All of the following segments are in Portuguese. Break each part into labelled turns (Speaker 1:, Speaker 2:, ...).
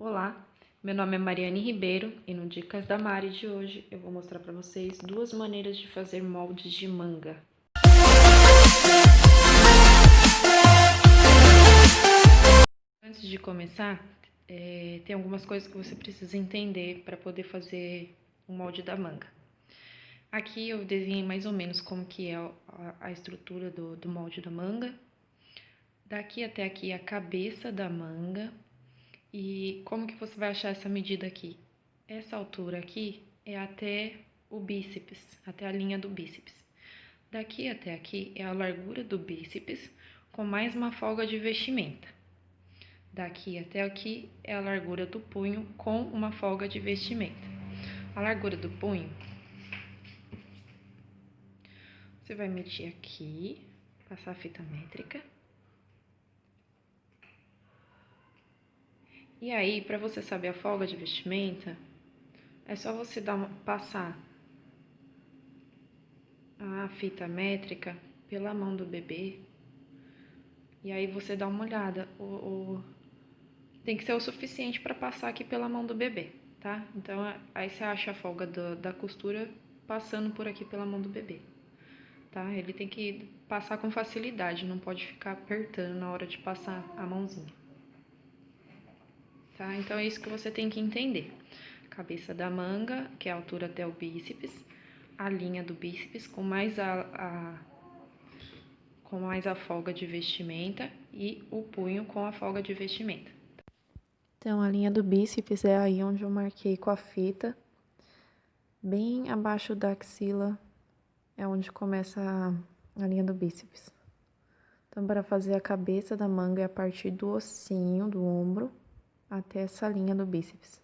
Speaker 1: Olá, meu nome é Mariane Ribeiro e no Dicas da Mari de hoje eu vou mostrar para vocês duas maneiras de fazer moldes de manga. Antes de começar, tem algumas coisas que você precisa entender para poder fazer o molde da manga. Aqui eu desenhei mais ou menos como que é a estrutura do molde da manga. Daqui até aqui a cabeça da manga. E como que você vai achar essa medida aqui? Essa altura aqui é até o bíceps, até a linha do bíceps. Daqui até aqui é a largura do bíceps com mais uma folga de vestimenta. Daqui até aqui é a largura do punho com uma folga de vestimenta. A largura do punho, você vai medir aqui, passar a fita métrica. E aí, para você saber a folga de vestimenta, é só você passar a fita métrica pela mão do bebê. E aí você dá uma olhada. Tem que ser o suficiente para passar aqui pela mão do bebê, tá? Então, aí você acha a folga da costura passando por aqui pela mão do bebê, tá? Ele tem que passar com facilidade, não pode ficar apertando na hora de passar a mãozinha. Tá? Então, é isso que você tem que entender. Cabeça da manga, que é a altura até o bíceps, a linha do bíceps com mais a folga de vestimenta e o punho com a folga de vestimenta. Então, a linha do bíceps é aí onde eu marquei com a fita, bem abaixo da axila é onde começa a linha do bíceps. Então, para fazer a cabeça da manga é a partir do ossinho do ombro até essa linha do bíceps.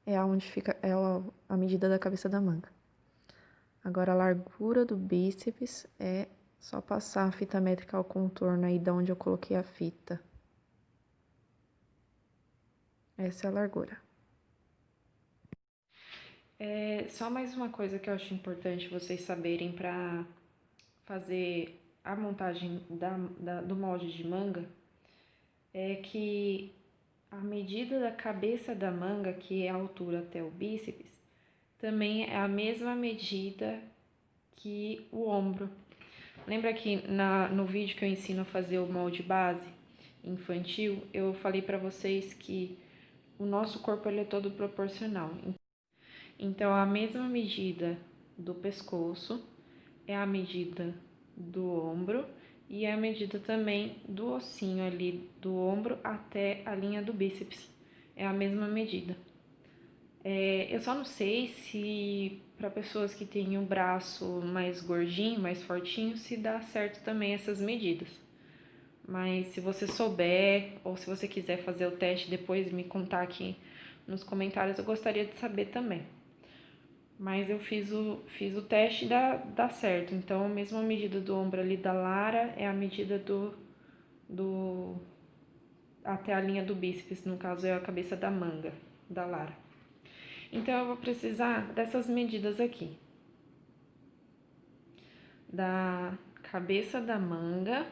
Speaker 1: É onde fica a medida da cabeça da manga. Agora, a largura do bíceps é só passar a fita métrica ao contorno aí de onde eu coloquei a fita. Essa é a largura. Só mais uma coisa que eu acho importante vocês saberem para fazer a montagem do molde de manga é que a medida da cabeça da manga, que é a altura até o bíceps, também é a mesma medida que o ombro. Lembra que no vídeo que eu ensino a fazer o molde base infantil, eu falei para vocês que o nosso corpo ele é todo proporcional. Então, a mesma medida do pescoço é a medida do ombro e é a medida também do ossinho ali do ombro até a linha do bíceps. É a mesma medida. Eu só não sei se para pessoas que têm o braço mais gordinho, mais fortinho, se dá certo também essas medidas. Mas se você souber ou se você quiser fazer o teste depois e me contar aqui nos comentários, eu gostaria de saber também. Mas eu fiz o teste e dá certo. Então, a mesma medida do ombro ali da Lara é a medida até a linha do bíceps, no caso é a cabeça da manga da Lara. Então, eu vou precisar dessas medidas aqui. Da cabeça da manga,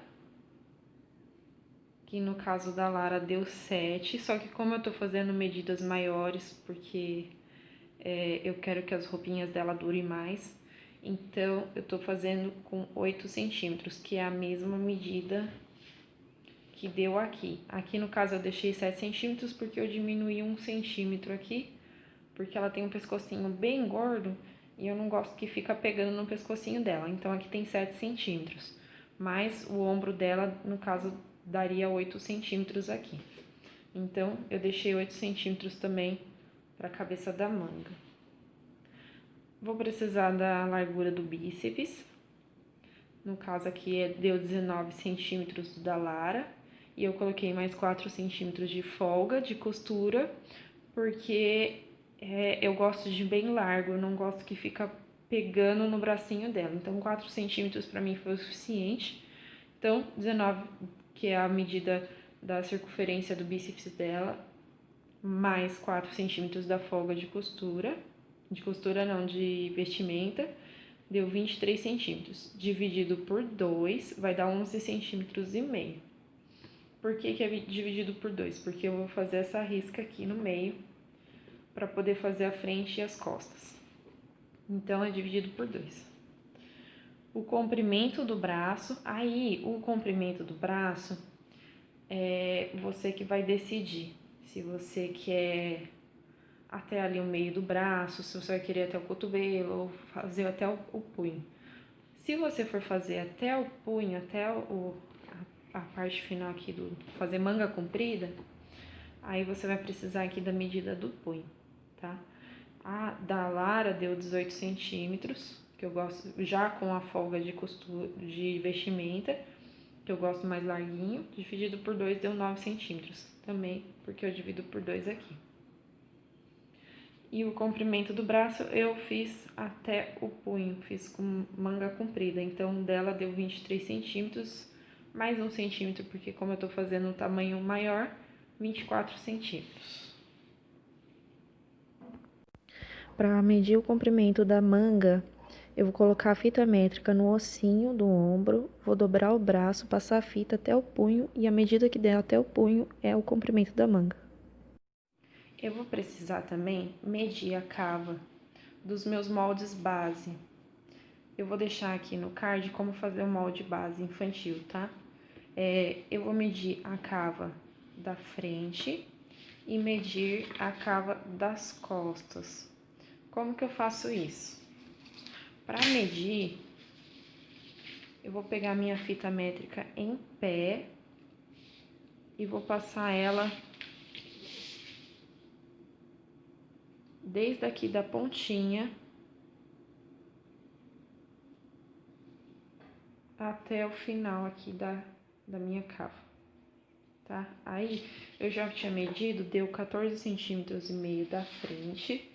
Speaker 1: que no caso da Lara deu 7, só que como eu tô fazendo medidas maiores, porque eu quero que as roupinhas dela durem mais, então eu tô fazendo com 8 centímetros, que é a mesma medida que deu aqui. Aqui no caso eu deixei 7 centímetros porque eu diminuí 1 centímetro aqui, porque ela tem um pescocinho bem gordo e eu não gosto que fica pegando no pescocinho dela. Então aqui tem 7 centímetros, mas o ombro dela, no caso, daria 8 centímetros aqui. Então eu deixei 8 centímetros também para a cabeça da manga. Vou precisar da largura do bíceps. No caso aqui deu 19 centímetros da Lara. E eu coloquei mais 4 centímetros de folga de costura, porque eu gosto de bem largo, eu não gosto que fica pegando no bracinho dela. Então, 4 centímetros para mim foi o suficiente. Então, 19, que é a medida da circunferência do bíceps dela, mais 4 centímetros da folga de costura não, de vestimenta, deu 23 centímetros. Dividido por 2, vai dar 11 centímetros e meio. Por que que é dividido por 2? Porque eu vou fazer essa risca aqui no meio para poder fazer a frente e as costas. Então, é dividido por 2. O comprimento do braço, o comprimento do braço é você que vai decidir. Se você quer até ali o meio do braço, se você vai querer até o cotovelo ou fazer até o punho. Se você for fazer até o punho, até a parte final aqui do fazer manga comprida, aí você vai precisar aqui da medida do punho, tá? A da Lara deu 18 centímetros, que eu gosto já com a folga de costura de vestimenta, que eu gosto mais larguinho, dividido por 2 deu 9 centímetros, também porque eu divido por 2 aqui. E o comprimento do braço eu fiz até o punho, fiz com manga comprida, então dela deu 23 centímetros, mais 1 centímetro, porque como eu tô fazendo um tamanho maior, 24 centímetros. Para medir o comprimento da manga, eu vou colocar a fita métrica no ossinho do ombro, vou dobrar o braço, passar a fita até o punho e a medida que der até o punho é o comprimento da manga. Eu vou precisar também medir a cava dos meus moldes base. Eu vou deixar aqui no card como fazer o molde base infantil, tá? Eu vou medir a cava da frente e medir a cava das costas. Como que eu faço isso? Para medir, eu vou pegar minha fita métrica em pé e vou passar ela desde aqui da pontinha até o final aqui da minha cava, tá? Aí, eu já tinha medido, deu 14 centímetros e meio da frente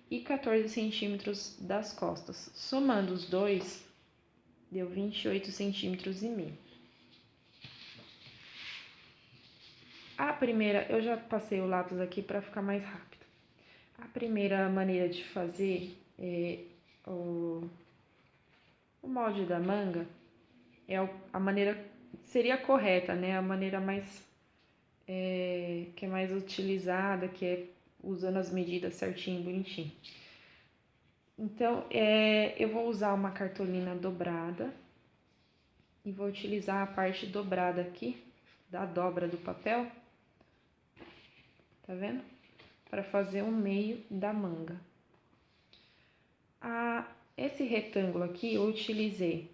Speaker 1: e 14 centímetros das costas. Somando os dois, deu 28 centímetros e meio. A primeira, eu já passei o lápis aqui para ficar mais rápido. A primeira maneira de fazer o molde da manga é a maneira, seria correta, né? A maneira mais, que é mais utilizada, que é usando as medidas certinho, bonitinho. Então, eu vou usar uma cartolina dobrada e vou utilizar a parte dobrada aqui, da dobra do papel, tá vendo? Para fazer o meio da manga. Esse retângulo aqui eu utilizei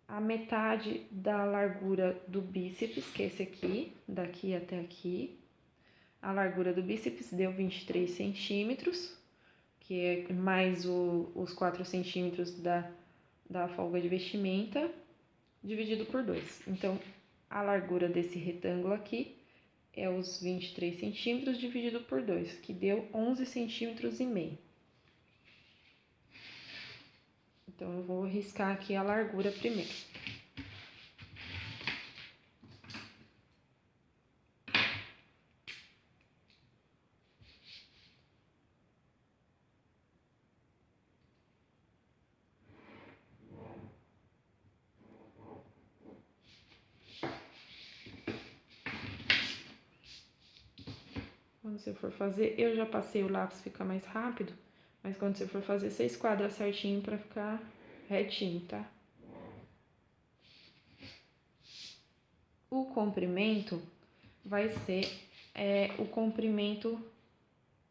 Speaker 1: a metade da largura do bíceps, que é esse aqui, daqui até aqui. A largura do bíceps deu 23 centímetros, que é mais os 4 centímetros da folga de vestimenta, dividido por 2. Então, a largura desse retângulo aqui é os 23 centímetros dividido por 2, que deu 11 centímetros e meio. Então, eu vou riscar aqui a largura primeiro. Quando você for fazer, eu já passei o lápis, fica mais rápido, mas quando você for fazer, você esquadra certinho pra ficar retinho, tá? O comprimento vai ser o comprimento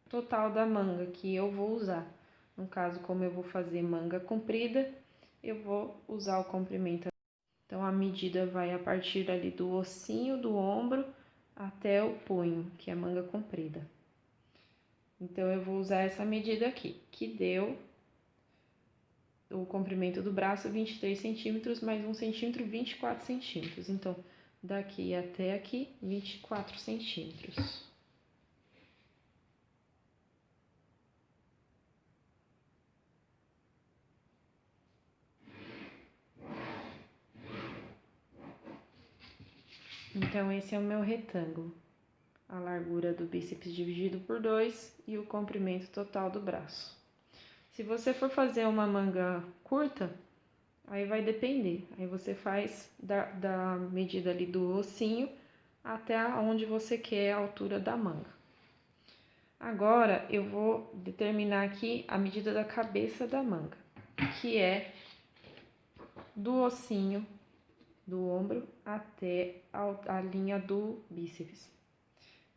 Speaker 1: total da manga que eu vou usar. No caso, como eu vou fazer manga comprida, eu vou usar o comprimento. Então, a medida vai a partir ali do ossinho do ombro até o punho, que é a manga comprida. Então, eu vou usar essa medida aqui, que deu o comprimento do braço 23 centímetros, mais 1 centímetro, 24 centímetros. Então, daqui até aqui, 24 centímetros. Então, esse é o meu retângulo. A largura do bíceps dividido por 2 e o comprimento total do braço. Se você for fazer uma manga curta, aí vai depender. Aí você faz da medida ali do ossinho até onde você quer a altura da manga. Agora, eu vou determinar aqui a medida da cabeça da manga, que é do ossinho do ombro até a linha do bíceps.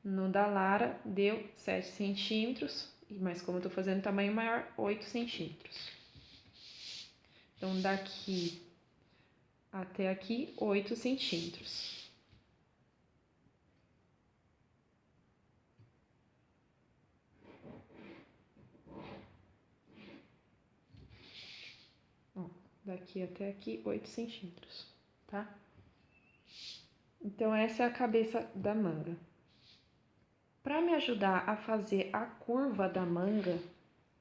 Speaker 1: No da Lara, deu 7 centímetros, mas como eu tô fazendo tamanho maior, 8 centímetros. Então, daqui até aqui, 8 centímetros. Ó, daqui até aqui, 8 centímetros, tá? Então, essa é a cabeça da manga. Para me ajudar a fazer a curva da manga,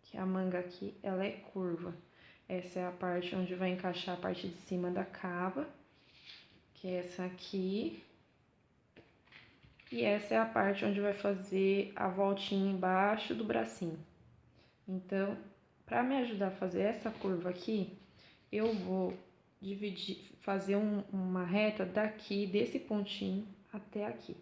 Speaker 1: que a manga aqui, ela é curva. Essa é a parte onde vai encaixar a parte de cima da cava, que é essa aqui. E essa é a parte onde vai fazer a voltinha embaixo do bracinho. Então, para me ajudar a fazer essa curva aqui, eu vou fazer uma reta daqui, desse pontinho até aqui.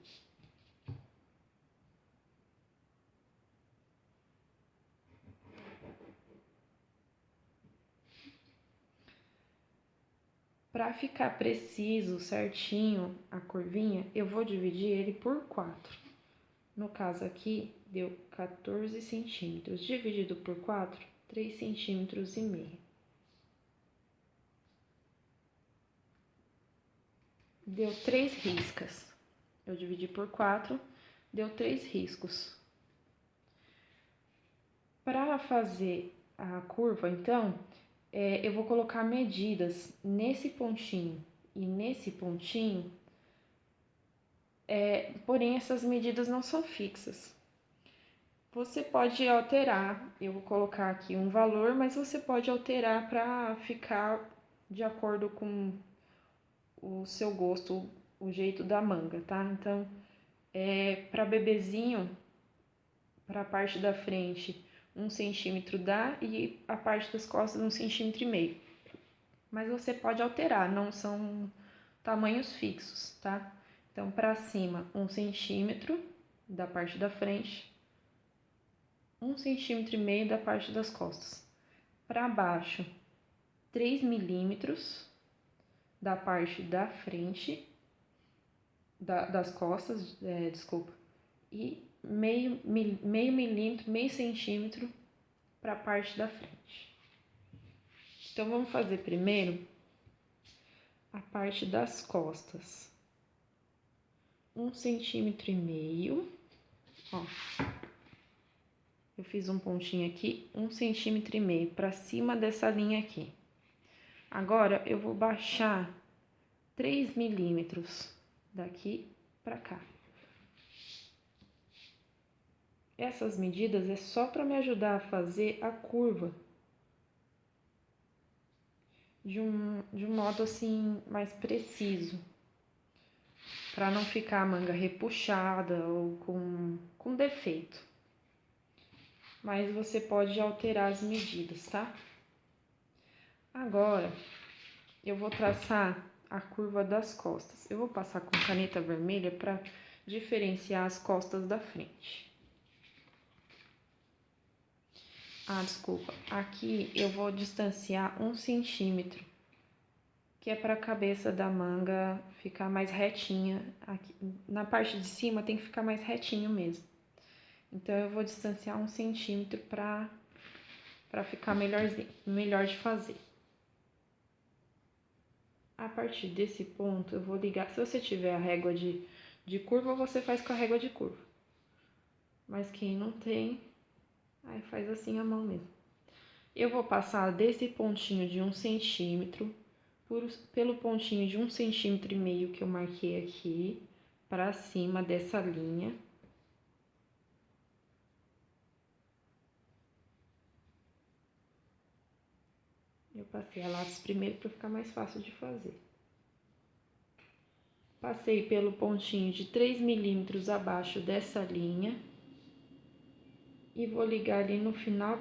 Speaker 1: Para ficar preciso, certinho, a curvinha, eu vou dividir ele por 4. No caso aqui, deu 14 centímetros. Dividido por 4, 3,5 centímetros. Deu 3 riscas. Eu dividi por 4, deu 3 riscos. Para fazer a curva, então, eu vou colocar medidas nesse pontinho e nesse pontinho, porém essas medidas não são fixas. Você pode alterar, eu vou colocar aqui um valor, mas você pode alterar para ficar de acordo com o seu gosto, o jeito da manga, tá? Então, para bebezinho, para a parte da frente, 1 centímetro dá e a parte das costas 1,5 centímetros. Mas você pode alterar, não são tamanhos fixos, tá? Então, para cima, 1 centímetro da parte da frente, 1,5 centímetros da parte das costas. Para baixo, 3 milímetros da parte da frente, das costas, e meio milímetro, meio centímetro para a parte da frente. Então, vamos fazer primeiro a parte das costas. 1,5 centímetros. Ó, eu fiz um pontinho aqui, 1,5 centímetros para cima dessa linha aqui. Agora, eu vou baixar 3 milímetros daqui para cá. Essas medidas é só para me ajudar a fazer a curva de um modo assim mais preciso, para não ficar a manga repuxada ou com defeito. Mas você pode alterar as medidas, tá? Agora, eu vou traçar a curva das costas. Eu vou passar com caneta vermelha para diferenciar as costas da frente. Desculpa. Aqui eu vou distanciar 1 centímetro, que é para a cabeça da manga ficar mais retinha. Aqui, na parte de cima tem que ficar mais retinho mesmo. Então, eu vou distanciar 1 centímetro para ficar melhor de fazer. A partir desse ponto, eu vou ligar. Se você tiver a régua de curva, você faz com a régua de curva. Mas quem não tem, aí faz assim a mão mesmo. Eu vou passar desse pontinho de 1 centímetro pelo pontinho de 1,5 centímetros que eu marquei aqui, para cima dessa linha. Eu passei a lápis primeiro para ficar mais fácil de fazer. Passei pelo pontinho de 3 milímetros abaixo dessa linha. E vou ligar ali no final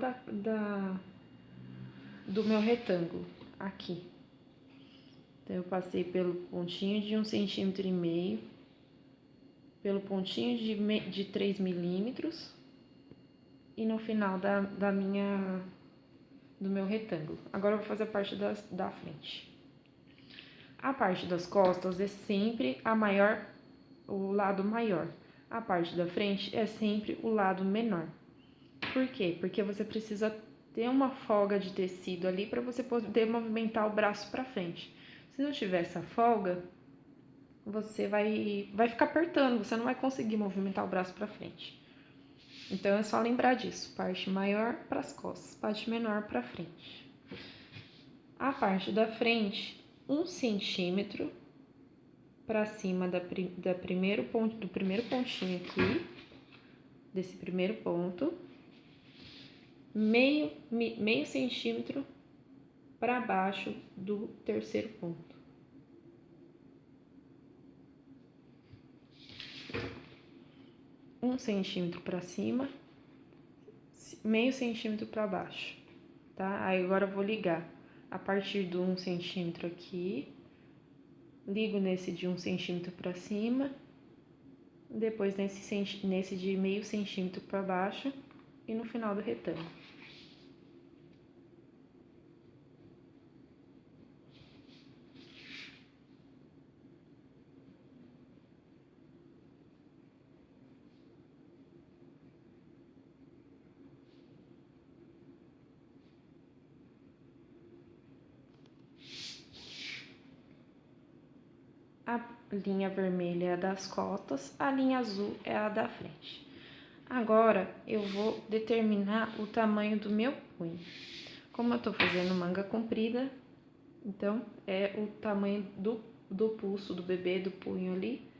Speaker 1: do meu retângulo, aqui. Então, eu passei pelo pontinho de 1,5 centímetros pelo pontinho de 3 milímetros e no final do meu retângulo. Agora eu vou fazer a parte da frente. A parte das costas é sempre o lado maior. A parte da frente é sempre o lado menor. Por quê? Porque você precisa ter uma folga de tecido ali para você poder movimentar o braço para frente. Se não tiver essa folga, você vai ficar apertando, você não vai conseguir movimentar o braço para frente. Então é só lembrar disso, parte maior para as costas, parte menor para frente. A parte da frente, 1 centímetro para cima do primeiro pontinho aqui, desse primeiro ponto, meio centímetro para baixo do terceiro ponto. Um centímetro para cima, meio centímetro para baixo, tá? Aí agora eu vou ligar a partir do 1 centímetro aqui, ligo nesse de 1 centímetro para cima, depois nesse de meio centímetro para baixo e no final do retângulo. A linha vermelha é a das costas, a linha azul é a da frente. Agora, eu vou determinar o tamanho do meu punho. Como eu tô fazendo manga comprida, então é o tamanho do pulso do bebê, do punho ali,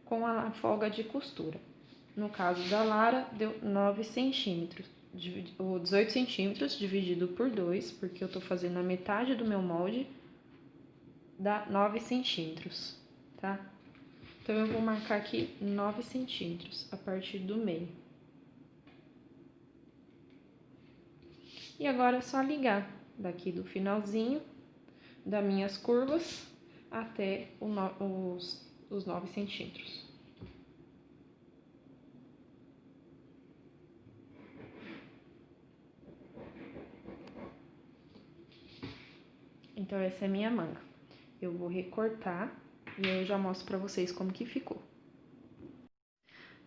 Speaker 1: com a folga de costura. No caso da Lara, deu 9 centímetros, ou 18 centímetros dividido por 2, porque eu tô fazendo a metade do meu molde, dá 9 centímetros, tá? Então, eu vou marcar aqui 9 centímetros a partir do meio. E agora é só ligar daqui do finalzinho das minhas curvas até os 9 centímetros. Então, essa é a minha manga. Eu vou recortar e eu já mostro pra vocês como que ficou.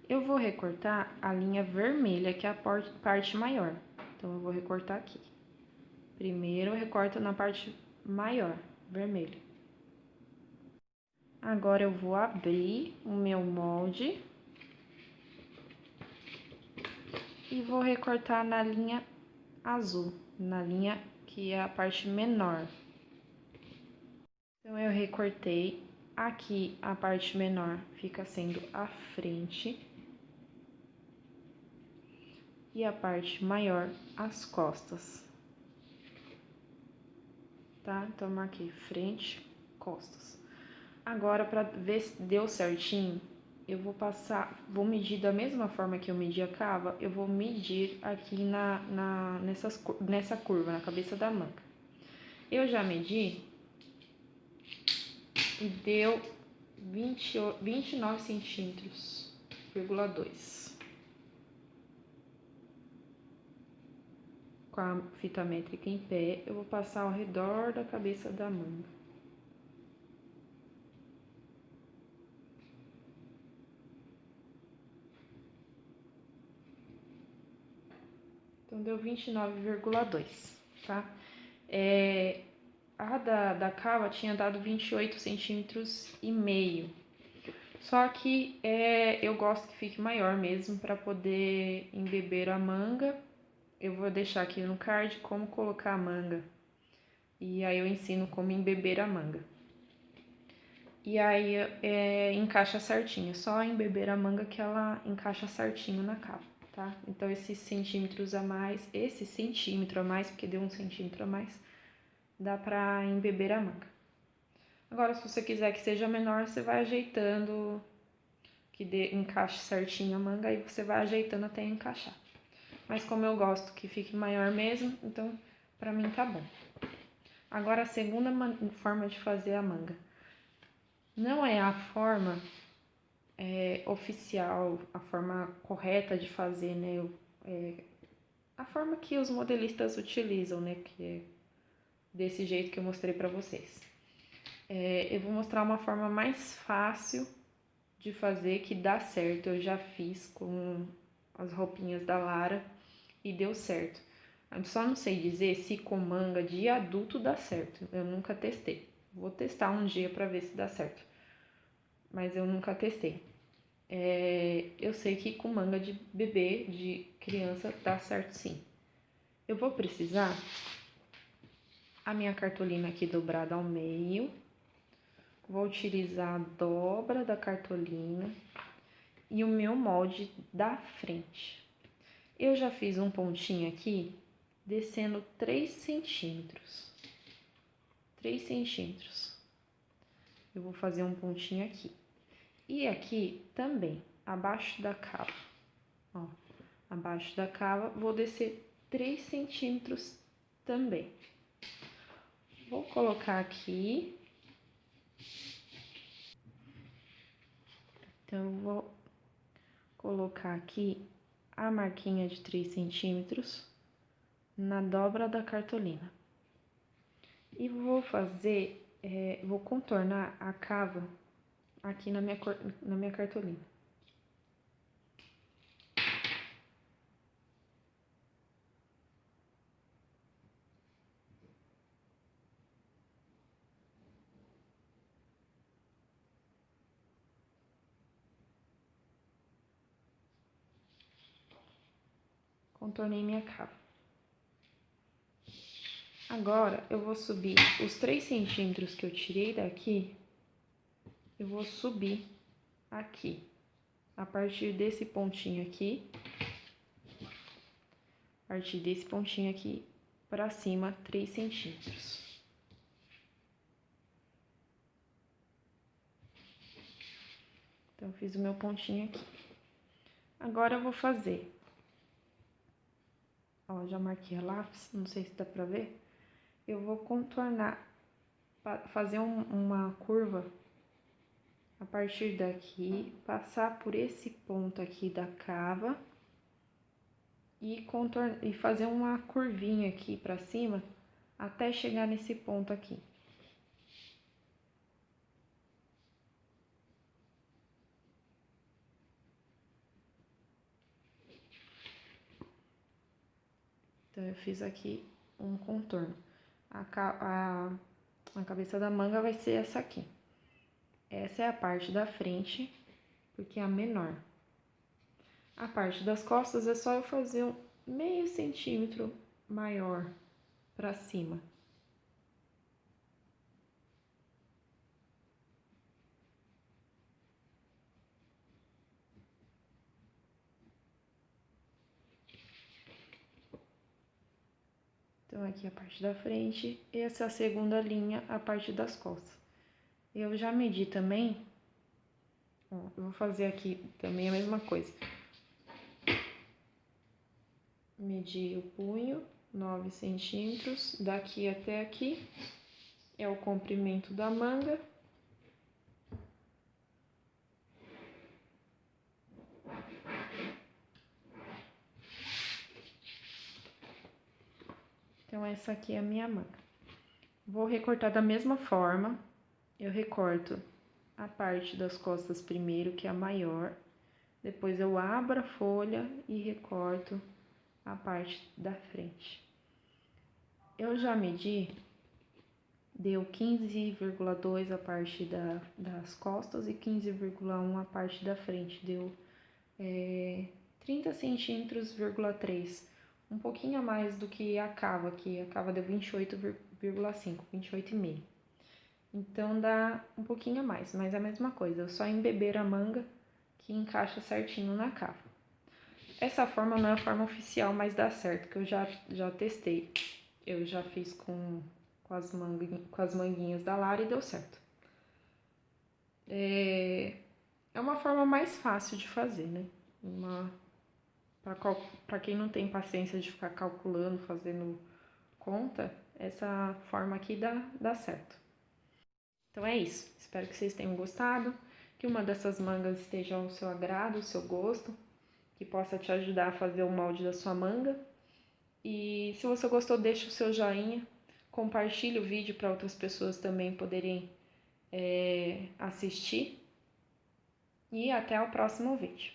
Speaker 1: Eu vou recortar a linha vermelha, que é a parte maior. Então, eu vou recortar aqui. Primeiro, eu recorto na parte maior, vermelha. Agora, eu vou abrir o meu molde e vou recortar na linha azul, na linha que é a parte menor. Então, eu recortei. Aqui, a parte menor fica sendo a frente. E a parte maior, as costas. Tá? Então, eu marquei frente, costas. Agora, para ver se deu certinho, eu vou medir da mesma forma que eu medi a cava, eu vou medir aqui nessa curva, na cabeça da manga. Eu já medi e deu 29 centímetros, 2. Com a fita métrica em pé, eu vou passar ao redor da cabeça da manga. Então, deu 29,2, tá? A da cava tinha dado 28 centímetros e meio. Só que eu gosto que fique maior mesmo para poder embeber a manga. Eu vou deixar aqui no card como colocar a manga. E aí eu ensino como embeber a manga. E aí encaixa certinho, só embeber a manga que ela encaixa certinho na cava, tá? Então, esse centímetro a mais, porque deu 1 centímetro a mais, dá pra embeber a manga. Agora, se você quiser que seja menor, você vai ajeitando, que encaixe certinho a manga, aí você vai ajeitando até encaixar. Mas como eu gosto que fique maior mesmo, então pra mim tá bom. Agora, a segunda forma de fazer a manga. Não é a forma oficial, a forma correta de fazer, né? A forma que os modelistas utilizam, né? Que é desse jeito que eu mostrei para vocês. Eu vou mostrar uma forma mais fácil de fazer que dá certo. Eu já fiz com as roupinhas da Lara e deu certo. Eu só não sei dizer se com manga de adulto dá certo. Eu nunca testei. Vou testar um dia para ver se dá certo. Mas eu nunca testei. Eu sei que com manga de bebê, de criança, dá certo sim. Eu vou precisar a minha cartolina aqui dobrada ao meio. Vou utilizar a dobra da cartolina e o meu molde da frente. Eu já fiz um pontinho aqui, descendo 3 centímetros. 3 centímetros. Eu vou fazer um pontinho aqui. E aqui também, abaixo da cava. Ó, abaixo da cava, vou descer 3 centímetros também. Vou colocar aqui. Então, eu vou colocar aqui a marquinha de 3 centímetros na dobra da cartolina. E vou fazer, vou contornar a cava aqui na minha cartolina. Contornei minha cava. Agora, eu vou subir os 3 centímetros que eu tirei daqui, eu vou subir aqui, a partir desse pontinho aqui, pra cima, 3 centímetros. Então, eu fiz o meu pontinho aqui. Agora, eu vou fazer, ó, já marquei a lápis, não sei se dá pra ver. Eu vou contornar, fazer uma curva a partir daqui, passar por esse ponto aqui da cava e fazer uma curvinha aqui pra cima até chegar nesse ponto aqui. Então, eu fiz aqui um contorno. A cabeça da manga vai ser essa aqui. Essa é a parte da frente, porque é a menor. A parte das costas é só eu fazer um meio centímetro maior pra cima. Então, aqui a parte da frente, e essa segunda linha, a parte das costas. Eu já medi também, ó, eu vou fazer aqui também a mesma coisa. Medi o punho, 9 centímetros, daqui até aqui, é o comprimento da manga. Então, essa aqui é a minha manga. Vou recortar da mesma forma, eu recorto a parte das costas primeiro, que é a maior, depois eu abro a folha e recorto a parte da frente. Eu já medi, deu 15,2 a parte das costas e 15,1 a parte da frente, deu 30 centímetros,3, um pouquinho a mais do que a cava, que a cava deu 28,5, 28,5. Então, dá um pouquinho a mais, mas é a mesma coisa, eu só embeber a manga que encaixa certinho na cava. Essa forma não é a forma oficial, mas dá certo, que eu já testei. Eu já fiz com as manguinhas da Lara e deu certo. É uma forma mais fácil de fazer, né? Para quem não tem paciência de ficar calculando, fazendo conta, essa forma aqui dá certo. Então é isso. Espero que vocês tenham gostado, que uma dessas mangas esteja ao seu agrado, ao seu gosto, que possa te ajudar a fazer o molde da sua manga. E se você gostou, deixa o seu joinha, compartilhe o vídeo para outras pessoas também poderem assistir. E até o próximo vídeo.